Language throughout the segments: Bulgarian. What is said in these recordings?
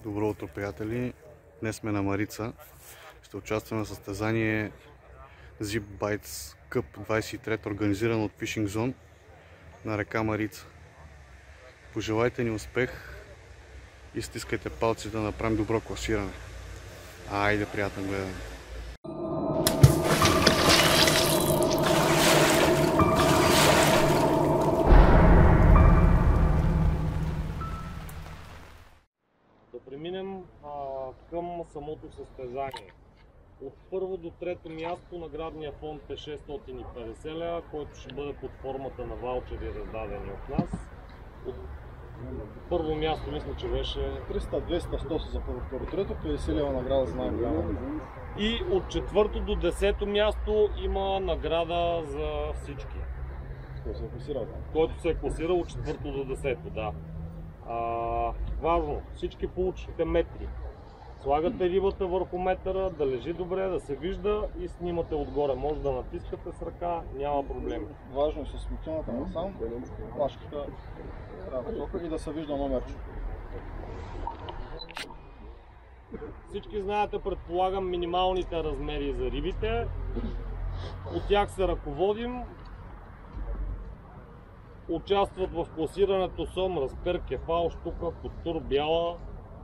Добро утро, приятели! Днес сме на Марица. Ще участваме в състезание Zip Bites Cup 23, организирано от Fishing Zone на река Марица. Пожелайте ни успех и стискайте палци да направим добро класиране. Айде, приятно гледане! Да преминем към самото състезание. От първо до трето място наградния фонд е 650 лева, който ще бъде под формата на ваучери, раздадени от нас. От първо място мисля, че беше 300, 200, 100 за първо, трето, 50 лева награда за най-голяма. И от четвърто до десето място има награда за всички. Който се е класирал? Който се е класирал от четвърто до десето, да. Важно, всички получите метри. Слагате рибата върху метъра, да лежи добре, да се вижда и снимате отгоре. Може да натискате с ръка, няма проблеми. Важно е с смутината насам, плашката и да се вижда номерче. Всички знаете, предполагам, минималните размери за рибите. От тях се ръководим. Участват в класирането сом, разпер, кефал, щука, костур, бяла.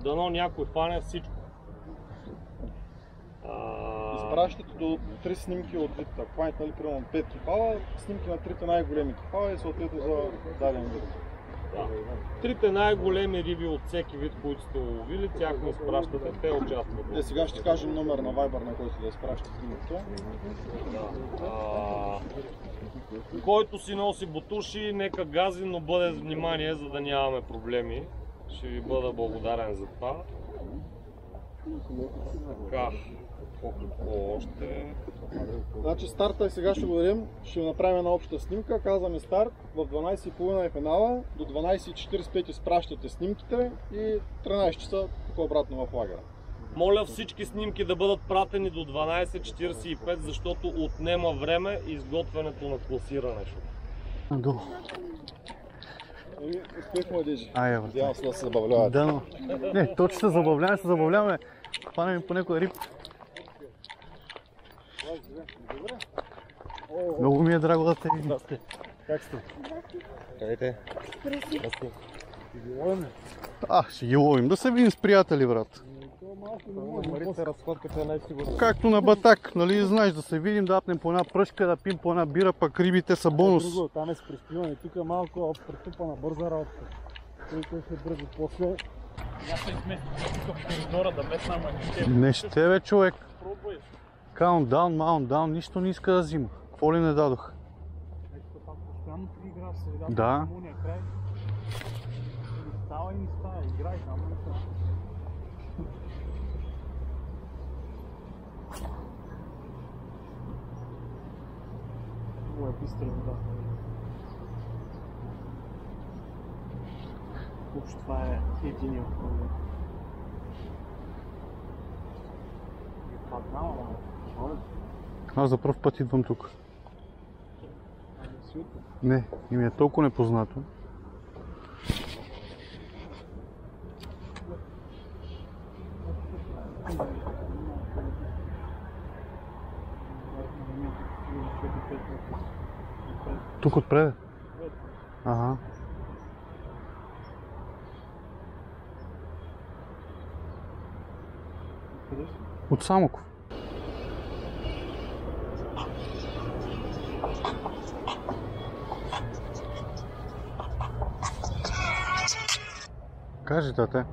Дано някой фане всичко. Изпращате до 3 снимки от вид. Ако хванете, нали, примерно 5 кефала, снимки на трите най-големи кефала и съответно за даден вид. Да. Трите най-големи риби от всеки вид, които сте уловили, тях не изпращате, те участват. Сега ще кажем номер на Viber, на който да изпращате снимките. Който си носи бутуши, нека гази, но бъде с внимание, за да нямаме проблеми. Ще ви бъда благодарен за това. Така, какво още? Значи старта и сега ще го дадем, ще направим една обща снимка, казваме старт, в 12:30 е финала, до 12:45 изпращате снимките и 13 часа тук обратно в лагера. Моля всички снимки да бъдат пратени до 12:45, защото отнема време изготвянето на класирането. Надолу. Успех, младежи. Айде, Надявам се да се забавлявате. Да, но... Не, то че се забавляваме. Хванем по някоя риб. Много ми е драго да те видим. Как сте? Здравейте. Ще ги ловим. Да се видим с приятели, брат. Както на батак, нали знаеш, да се видим, да апнем по една пръчка, да пим по една бира, пък рибите са бонус. Там е с приспиване, тук е малко претупана бърза работа. Който ще бързо после. Аз се изместих тук в коридора да месна, ама не ще бе, човек. Countdown, mountdown, нищо не иска да взима. Какво ли не дадох? Постоянно ти игра в средата, да. Край. Става и не става, играй там. Много е бистра вода. Общо това е единия проблем. Аз за пръв път идвам тук. Не, и ми е толкова непознато. Тук отпред? Ага. От Самоков. Кажи, тате.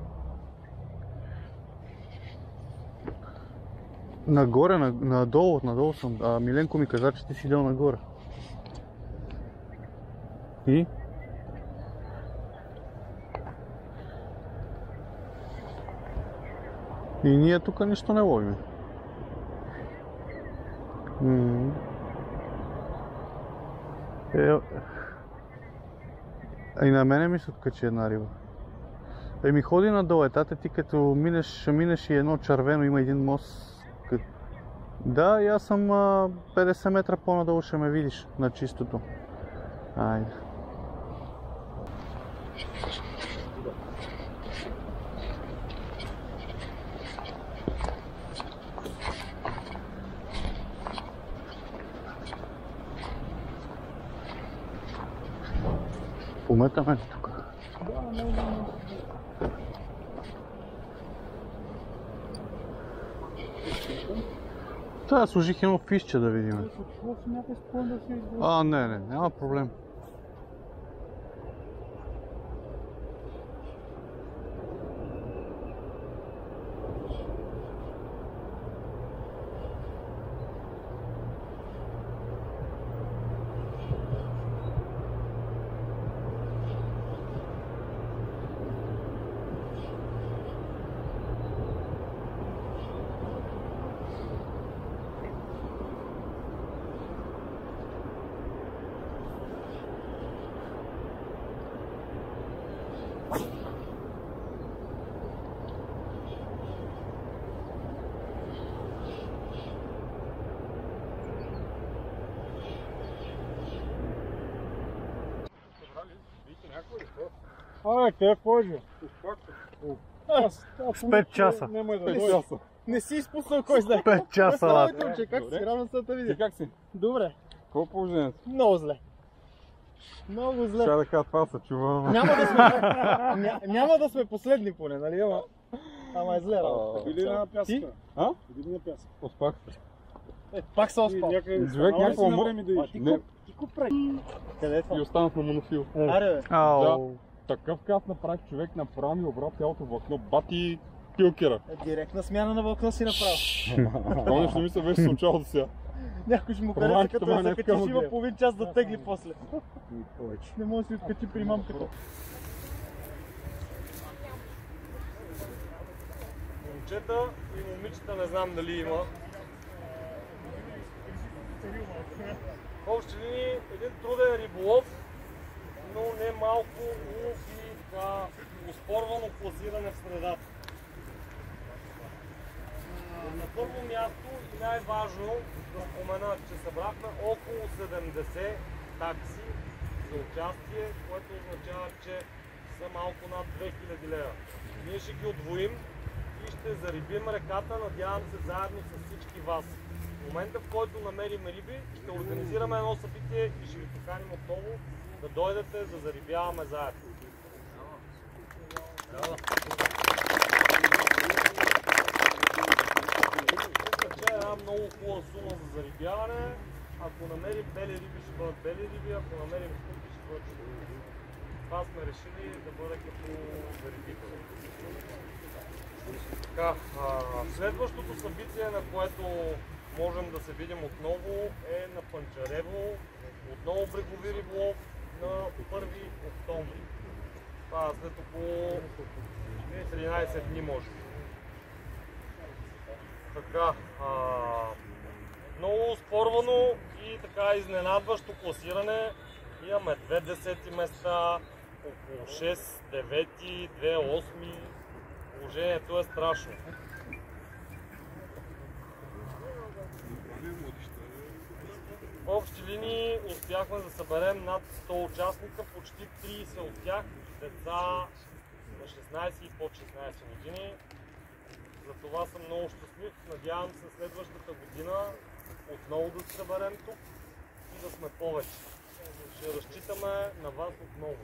Нагоре, надолу съм. Миленко ми каза, че ти си идел нагоре. И? И ние тук нищо не ловим. И на мене ми се откачи една риба. Еми ходи надолу, тате, ти като минеш и едно червено, има един мост. Да, и аз съм 50 метра по-надолу, ще ме видиш на чистото. Айде. Пометаме тук. Служих едно фишче да видим. Не, няма проблем. Къде кожи? С 5 часа. Не си изпуснал кой знае. 5 часа, лад. Как си? Радвам се да те видя. Ти как си? Добре. Какво е положението? Много зле. Много зле. Ще да кажа, това се чува. Няма да сме последни поне, нали? Ама е зле работа. Или на пясъка. А? Или на пясъка. Успах. Пак се оспал. Човек някакво мър... Ти ко прави? Къде е това? И останах на монофил. Аре бе. Такъв каст направих, човек направо ми обрат цялото влакно. Бати пилкера. Директна смяна на влакно си направил. Това нещо ми се беше случало до сега. Някой ще му хареса, като я закачиш, има половин час да тегли после. Не може да си откачи при мамката. Момчета и момичета не знам дали има. В общи линии един труден риболов, но не малко улов и така оспорвано класиране в средата. На първо място и най-важно да спомена, че събрахме около 70 такси за участие, което означава, че са малко над 2000 лева. Ние ще ги удвоим и ще зарибим реката, надявам се, заедно с всички вас. В момента, в който намерим риби, ще организираме едно събитие и ще ви поканим отново да дойдете да зарибяваме заедно. Тук е една много хубава сума за зарибяване. Ако намерим бели риби, ще бъдат бели риби, ако намерим скупи, ще бъдат скупи. Това сме решили да бъде като зарибител. Така, следващото събитие, на което можем да се видим отново, е на Панчарево, отново брегови риболов на 1 октомври. Това след около 13 дни може би. Така, много спорвано и така изненадващо класиране. Имаме 2 10 места, около 6 9, 2 8. Положението е страшно. В общи линии успяхме да съберем над 100 участника, почти 30 от тях деца на 16 и под 16 години. За това съм много щастлив. Надявам се следващата година отново да се съберем тук и да сме повече. Ще разчитаме на вас отново.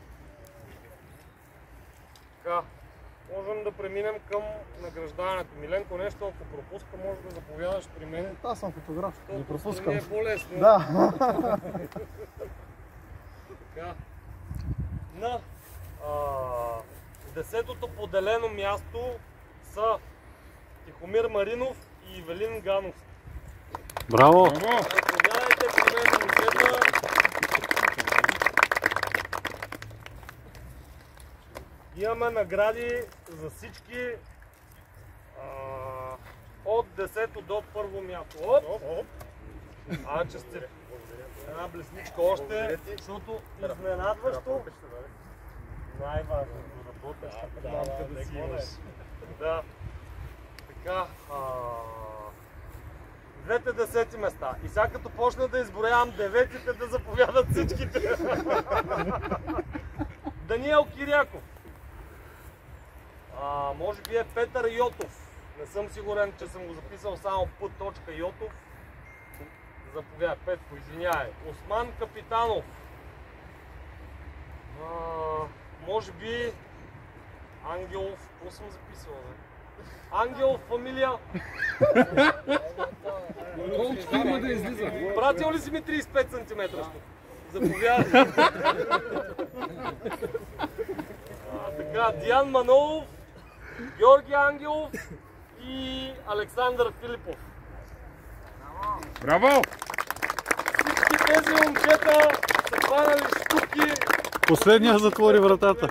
Така, можем да преминем към награждаването. Миленко, нещо ако пропуска, може да заповядаш при мен. Аз съм фотограф. Не пропускам. Е по-лесно. Да. Така. На 10-то поделено място са Тихомир Маринов и Ивелин Ганов. Браво! Заповядайте при мен, момчета. Имаме награди за всички от 10-то до първо място. Честит. Една блесничка още, защото изненадващо най-важно работеш като мамка да си имаш. Да. Така, двете 10 места. И сега като почна да изброявам 9-те, да заповядат всичките. Даниел Киряков. Може би е Петър Йотов. Не съм сигурен, че съм го записал само P.Йотов. Заповядай, Петко, извинявай. Осман Капитанов. Може би Ангелов, какво съм записал, бе? Ангелов фамилия. Колко има да излиза? Пратил ли си ми 35 см? Заповядай. Така, Диан Манолов, Георги Ангелов и Александър Филипов. Браво! Всички тези момчета са хванали щуки. Последния затвори вратата.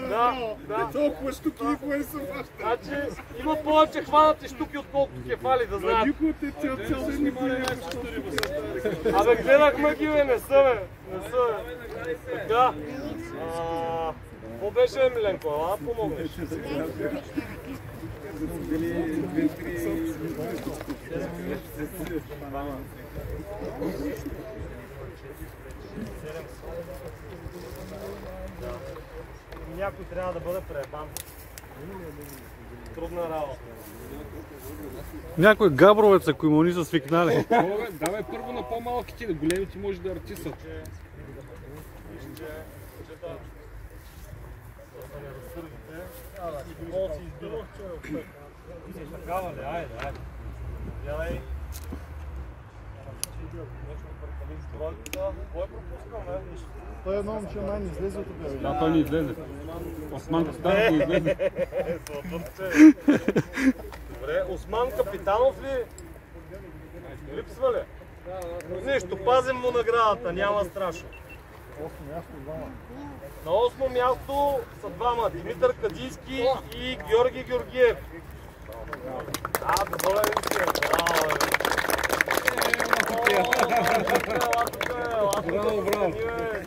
Да. Толкова щуки никога не съм баща. Значи има повече хванати щуки, отколкото кефали, да знаят. Никога те цял ден не прави. Абе, гледахме ги, бе, не са, бе. Не са, бе. Така. Какво беше, Миленко? Ела помогнеш. Някой трябва да бъде преебан. Трудна работа. Някой габровец, ако му ни са свикнали. Давай първо на по-малките, на големите може да артисат. Такава ли? Айде. Гледай. Кой пропускаме? Той едно момче май не излезе от обявление. Да, той не излезе. Осман Капитанов не излезе. Добре, Осман Капитанов ли? Липсва ли? Нищо, пазим му наградата, няма страшно. На 8 място са двама, Димитър Кадийски и Георги Георгиев. Доволен ли си? Браво.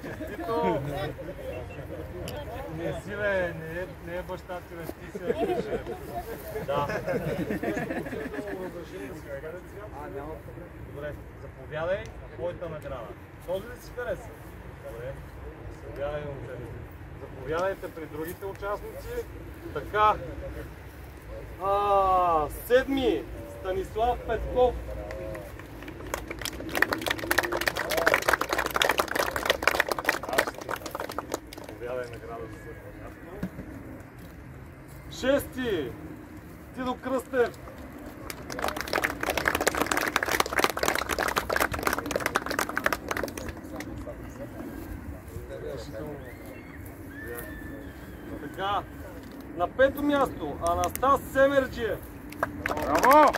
Честито. Не си, бе, не е баща ти, бе, ти си. Да. Добре, заповядай твоята награда. Този ли си хареса? Добре, заповядай, момче. Заповядайте при другите участници. Така. Седми, Станислав Петков. Заповядай награда за седмо място. Шести, Тидо Кръстев. Така, на пето място Анастас Семерджиев. Браво!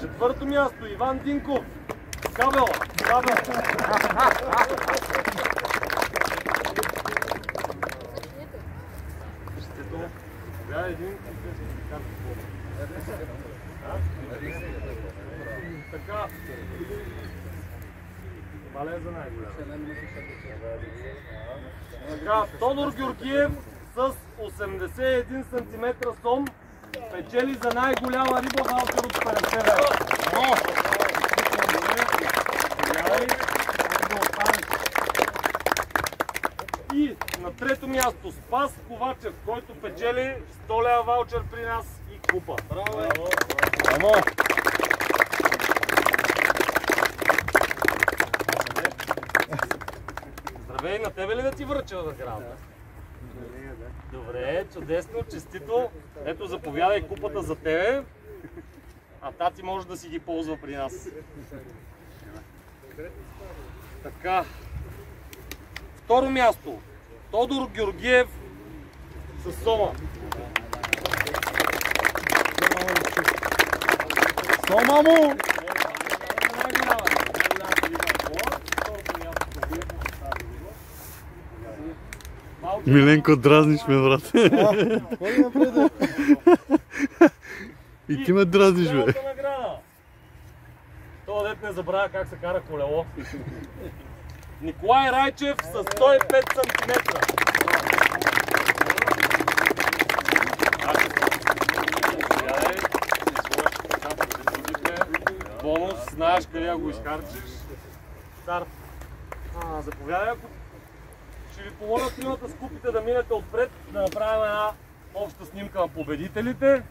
Четвърто място Иван Динков. Кабел. Така. Мале за най-голям. Така, Тодор Георгиев с 81 см сом печели за най-голяма риба ваучер от 50 лева. И на трето място Спас Ковачев, който печели 100 лева ваучер при нас и купа. Браво! Здравей, на тебе ли да ти връча награда? Добре, чудесно, честито. Ето, заповядай купата за тебе, а тати може да си ги ползва при нас. Така. Второ място. Тодор Георгиев с сома. Сома му! Миленко, дразниш ме, брат. Ходи напред. И ти ме дразниш, бе. Това дет не забравя как се кара колело. Николай Райчев с 105 см. Бонус, знаеш къде го изхарчиш. Старт. Заповядай, ако ще ви помоля тримата с купите да минете отпред, да направим една обща снимка на победителите.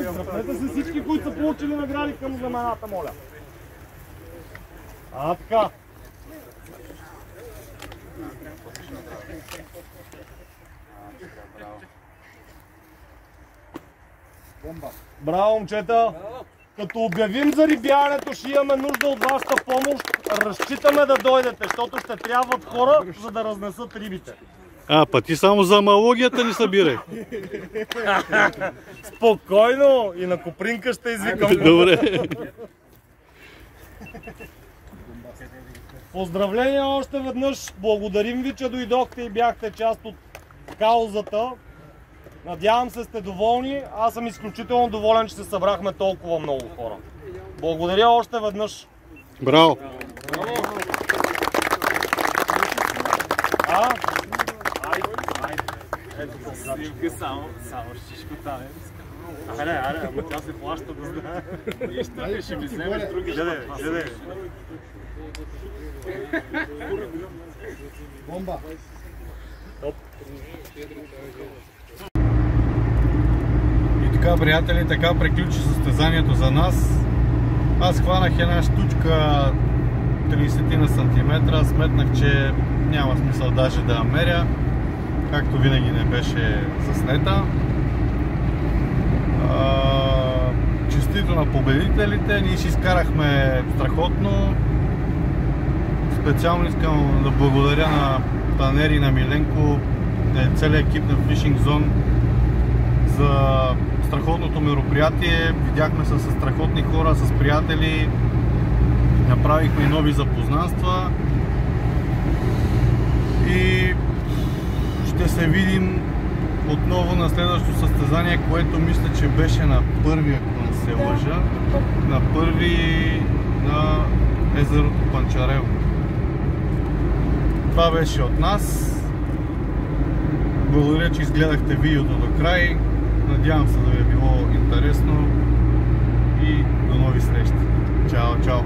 Здравейте се всички, които са получили награди към знамената, моля. Така. Браво, момчета! Като обявим за рибяването, ще имаме нужда от вашата помощ. Разчитаме да дойдете, защото ще трябват хора, за да разнесат рибите. Па ти само за амалогията ни събирай. Спокойно! И на Копринка ще извикам. Добре. Поздравления още веднъж. Благодарим ви, че дойдохте и бяхте част от каузата. Надявам се сте доволни. Аз съм изключително доволен, че се събрахме толкова много хора. Благодаря още веднъж. Браво! Снимка само щишко там. Аре, ама тя се плаща да знае. Ще ми вземеш други. Гледай. Бомба! И така, приятели, така приключи състезанието за нас. Аз хванах една штучка 30 на сантиметра, сметнах, че няма смисъл даже да я меря. Както винаги не беше заснета. Честито на победителите, ние си изкарахме страхотно. Специално искам да благодаря на Танер и на Миленко, целият екип на Fishing Zone за страхотното мероприятие. Видяхме се с страхотни хора, с приятели, направихме и нови запознанства и ще се видим отново на следващото състезание, което мисля, че беше на първи, ако не се лъжа, на първи на езерото Панчарево. Това беше от нас. Благодаря, че изгледахте видеото до край. Надявам се да ви е било интересно и до нови срещи. Чао, чао!